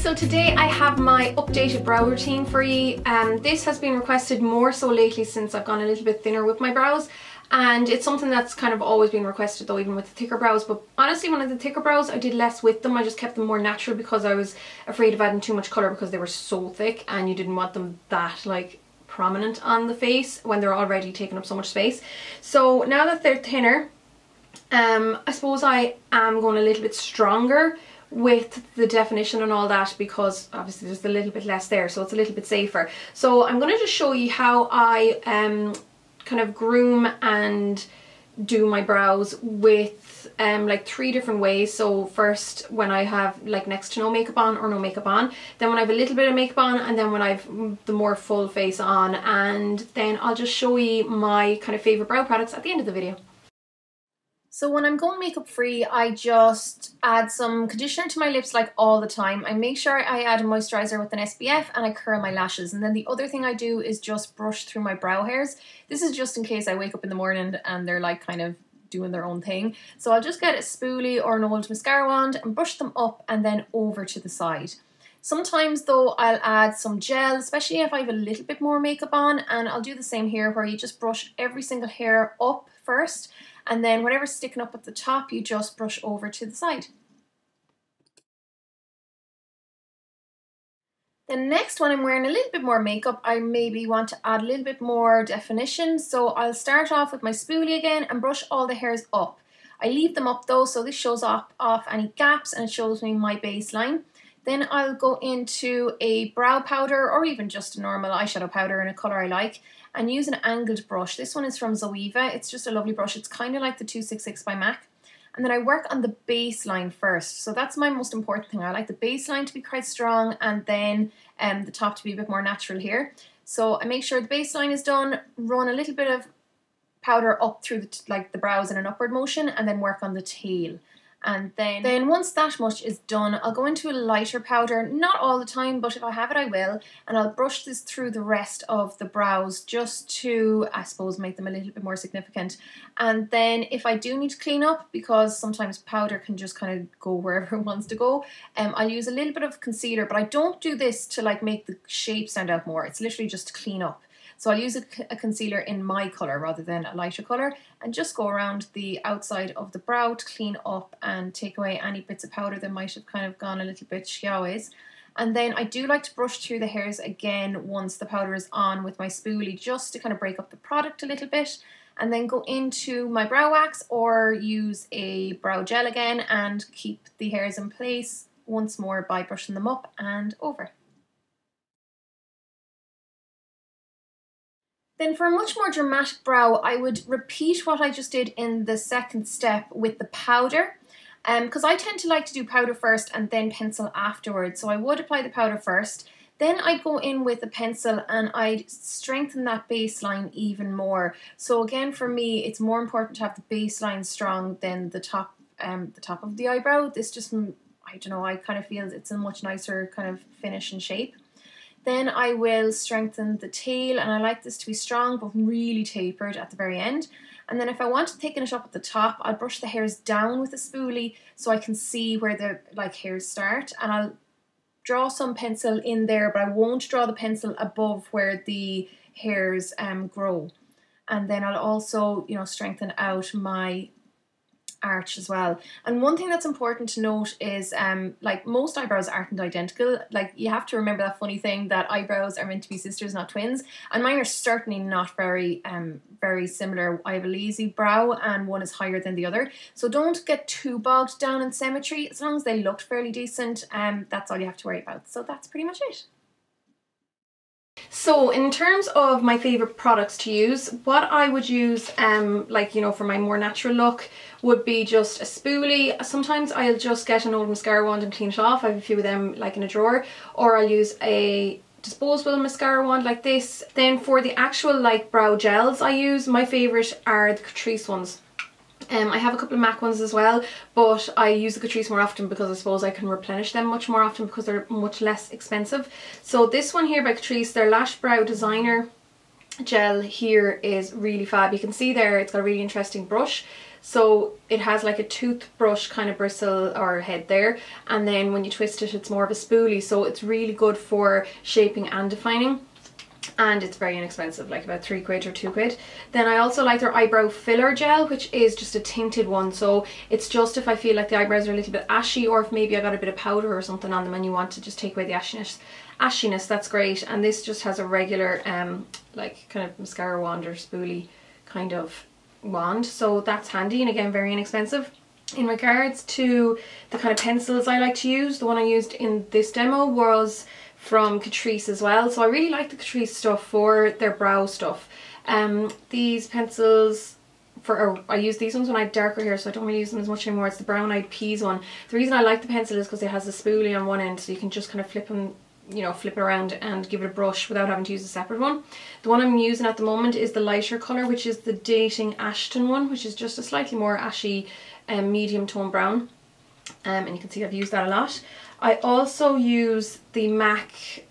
So today I have my updated brow routine for you. This has been requested more so lately since I've gone a little bit thinner with my brows, and it's something that's kind of always been requested though, even with the thicker brows. But honestly, when I did the thicker brows, I did less with them. I just kept them more natural because I was afraid of adding too much colour because they were so thick and you didn't want them that like prominent on the face when they're already taking up so much space. So now that they're thinner, I suppose I am going a little bit stronger with the definition and all that, because obviously there's a little bit less there, so it's a little bit safer. So I'm going to just show you how I kind of groom and do my brows with like 3 different ways. So first, when I have like next to no makeup on or no makeup on, then when I have a little bit of makeup on, and then when I've the more full face on, and then I'll just show you my kind of favourite brow products at the end of the video. So when I'm going makeup free, I just add some conditioner to my lips like all the time. I make sure I add a moisturiser with an SPF, and I curl my lashes. And then the other thing I do is just brush through my brow hairs. This is just in case I wake up in the morning and they're like kind of doing their own thing. So I'll just get a spoolie or an old mascara wand and brush them up and then over to the side. Sometimes though I'll add some gel, especially if I have a little bit more makeup on, and I'll do the same here where you just brush every single hair up first, and then whatever's sticking up at the top you just brush over to the side. Then next, when I'm wearing a little bit more makeup, I maybe want to add a little bit more definition. So I'll start off with my spoolie again and brush all the hairs up. I leave them up though, so this shows off any gaps and it shows me my baseline. Then I'll go into a brow powder or even just a normal eyeshadow powder in a colour I like, and use an angled brush. This one is from Zoeva. It's just a lovely brush. It's kind of like the 266 by MAC. And then I work on the baseline first. So that's my most important thing. I like the baseline to be quite strong, and then the top to be a bit more natural here. So I make sure the baseline is done, run a little bit of powder up through the brows in an upward motion, and then work on the tail. And then once that much is done, I'll go into a lighter powder, not all the time, but if I have it I will, and I'll brush this through the rest of the brows just to, I suppose, make them a little bit more significant. And then if I do need to clean up, because sometimes powder can just kind of go wherever it wants to go, I'll use a little bit of concealer, but I don't do this to like make the shape stand out more. It's literally just to clean up. So I'll use a concealer in my colour rather than a lighter colour, and just go around the outside of the brow to clean up and take away any bits of powder that might have kind of gone a little bit xiaoways. And then I do like to brush through the hairs again once the powder is on with my spoolie, just to kind of break up the product a little bit, and then go into my brow wax or use a brow gel again and keep the hairs in place once more by brushing them up and over. Then for a much more dramatic brow, I would repeat what I just did in the second step with the powder, because I tend to like to do powder first and then pencil afterwards. So I would apply the powder first, then I'd go in with a pencil and I'd strengthen that baseline even more. So again, for me, it's more important to have the baseline strong than the top of the eyebrow. This just, I don't know, I kind of feel it's a much nicer kind of finish and shape. Then I will strengthen the tail, and I like this to be strong but really tapered at the very end. And then if I want to thicken it up at the top, I'll brush the hairs down with a spoolie so I can see where the hairs start, and I'll draw some pencil in there, but I won't draw the pencil above where the hairs grow. And then I'll also, you know, strengthen out my arch as well. And one thing that's important to note is like most eyebrows aren't identical. Like, you have to remember that funny thing that eyebrows are meant to be sisters, not twins, and mine are certainly not very similar. I have a lazy brow and one is higher than the other, so don't get too bogged down in symmetry. As long as they looked fairly decent, that's all you have to worry about. So that's pretty much it. So in terms of my favourite products to use, what I would use like, you know, for my more natural look would be just a spoolie. Sometimes I'll just get an old mascara wand and clean it off. I have a few of them like in a drawer, or I'll use a disposable mascara wand like this. Then for the actual like brow gels I use, my favourite are the Catrice ones. I have a couple of MAC ones as well, but I use the Catrice more often because I suppose I can replenish them much more often because they're much less expensive. So this one here by Catrice, their Lash Brow Designer gel here is really fab. You can see there it's got a really interesting brush. So it has like a toothbrush kind of bristle or head there, and then when you twist it, it's more of a spoolie, so it's really good for shaping and defining. And it's very inexpensive, like about £3 or £2. Then I also like their eyebrow filler gel, which is just a tinted one. So it's just if I feel like the eyebrows are a little bit ashy, or if maybe I got a bit of powder or something on them and you want to just take away the ashiness, that's great. And this just has a regular like kind of mascara wand or spoolie kind of wand, so that's handy, and again very inexpensive. In regards to the kind of pencils I like to use, the one I used in this demo was from Catrice as well. So I really like the Catrice stuff for their brow stuff. These pencils, I use these ones when I have darker hair, so I don't really use them as much anymore. It's the Brown Eyed Peas one. The reason I like the pencil is because it has a spoolie on one end, so you can just kind of flip them, you know, flip it around and give it a brush without having to use a separate one. The one I'm using at the moment is the lighter colour, which is the Dating Ashton one, which is just a slightly more ashy medium tone brown. And you can see I've used that a lot. I also use the MAC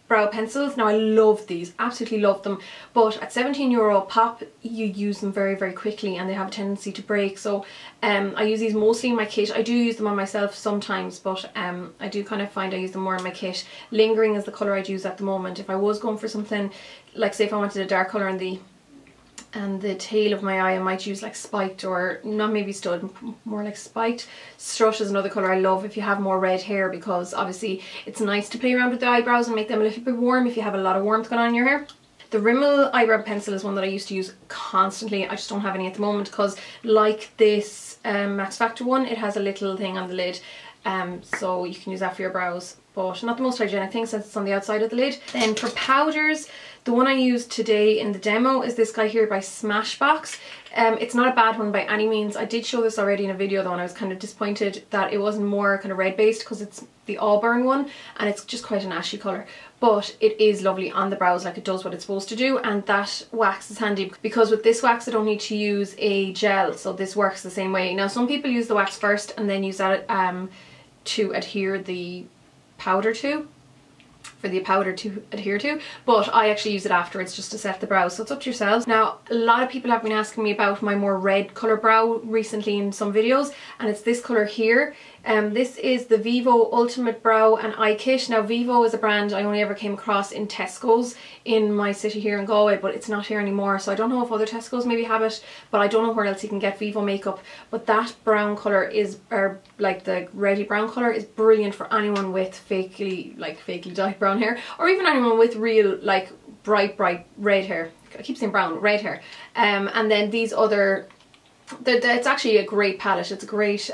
brow pencils. Now I love these, absolutely love them, but at €17 a pop you use them very, very quickly and they have a tendency to break. So I use these mostly in my kit. I do use them on myself sometimes, but I do kind of find I use them more in my kit. Lingering is the colour I'd use at the moment. If I was going for something, like say if I wanted a dark colour in the tail of my eye, I might use like Spiked, or not maybe Stud, more like Spiked. Strut is another colour I love if you have more red hair, because obviously it's nice to play around with the eyebrows and make them a little bit warm if you have a lot of warmth going on in your hair. The Rimmel eyebrow pencil is one that I used to use constantly. I just don't have any at the moment because, like this Max Factor one, it has a little thing on the lid, so you can use that for your brows, but not the most hygienic thing since it's on the outside of the lid. Then for powders, the one I used today in the demo is this guy here by Smashbox. It's not a bad one by any means. I did show this already in a video though, and I was kind of disappointed that it wasn't more kind of red based, because it's the Auburn one and it's just quite an ashy colour. But it is lovely on the brows, like it does what it's supposed to do, and that wax is handy because with this wax I don't need to use a gel, so this works the same way. Now some people use the wax first and then use that to adhere the powder to, for the powder to adhere to, but I actually use it afterwards just to set the brows, so it's up to yourselves. Now a lot of people have been asking me about my more red colour brow recently in some videos, and it's this colour here. This is the Vivo Ultimate Brow and Eye Kit. Now Vivo is a brand I only ever came across in Tesco's in my city here in Galway, but it's not here anymore, so I don't know if other Tesco's maybe have it, but I don't know where else you can get Vivo makeup. But that brown colour is, or like the reddy brown colour, is brilliant for anyone with fakely dyed brown hair, or even anyone with real like bright red hair. I keep saying brown, red hair. And then these other, it's actually a great palette. It's a great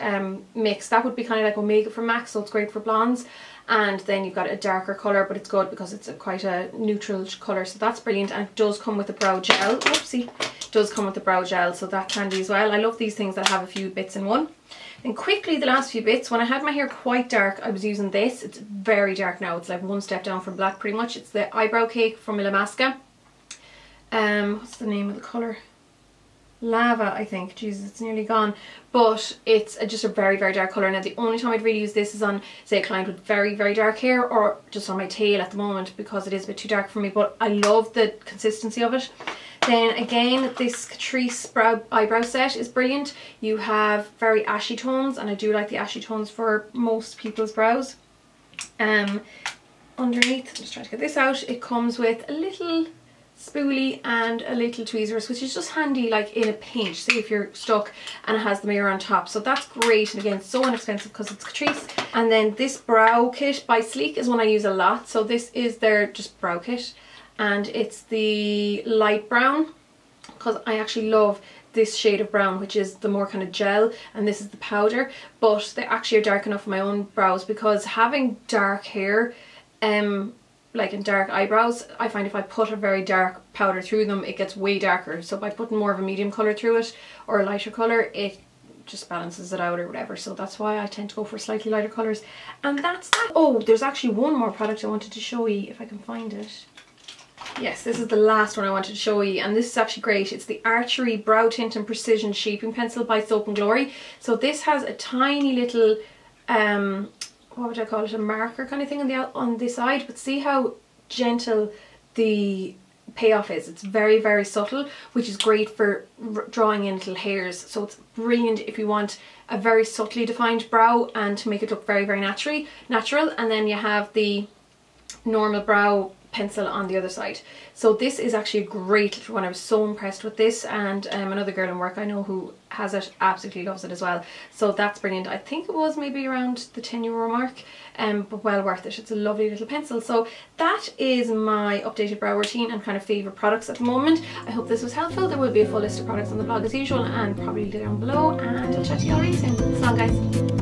mix. That would be kind of like Omega from MAC, so it's great for blondes. And then you've got a darker colour, but it's good because it's quite a neutral colour, so that's brilliant. And it does come with a brow gel. Oopsie. It does come with a brow gel, so that's handy as well. I love these things that have a few bits in one. And quickly, the last few bits, when I had my hair quite dark, I was using this. It's very dark now. It's like one step down from black pretty much. It's the Eyebrow Cake from Illamasqua. What's the name of the colour? Lava, I think. Jesus, it's nearly gone. But it's just a very, very dark colour. Now the only time I'd really use this is on, say, a client with very, very dark hair, or just on my tail at the moment because it is a bit too dark for me, but I love the consistency of it. Then again, this Catrice eyebrow set is brilliant. You have very ashy tones, and I do like the ashy tones for most people's brows. Underneath, I'm just trying to get this out, it comes with a little spoolie and a little tweezers, which is just handy like in a pinch, say if you're stuck, and it has the mirror on top, so that's great. And again, so inexpensive because it's Catrice. And then this brow kit by Sleek is one I use a lot. So this is their just brow kit, and it's the light brown, because I actually love this shade of brown, which is the more kind of gel, and this is the powder, but they actually are dark enough for my own brows, because having dark hair, like in dark eyebrows, I find if I put a very dark powder through them, it gets way darker. So by putting more of a medium colour through it, or a lighter colour, it just balances it out or whatever. So that's why I tend to go for slightly lighter colours. And that's that. Oh, there's actually one more product I wanted to show you, if I can find it. Yes, this is the last one I wanted to show you, and this is actually great. It's the Archery Brow Tint and Precision Shaping Pencil by Soap and Glory. So this has a tiny little what would I call it, a marker kind of thing on the side, but see how gentle the payoff is. It's very, very subtle, which is great for drawing in little hairs. So it's brilliant if you want a very subtly defined brow and to make it look very, very natural. And then you have the normal brow pencil on the other side. So this is actually a great little one. I was so impressed with this, and another girl in work I know who has it absolutely loves it as well. So that's brilliant. I think it was maybe around the €10 mark, but well worth it. It's a lovely little pencil. So that is my updated brow routine and kind of favourite products at the moment. I hope this was helpful. There will be a full list of products on the blog as usual and probably down below, and I'll chat to you all really soon. So long, guys.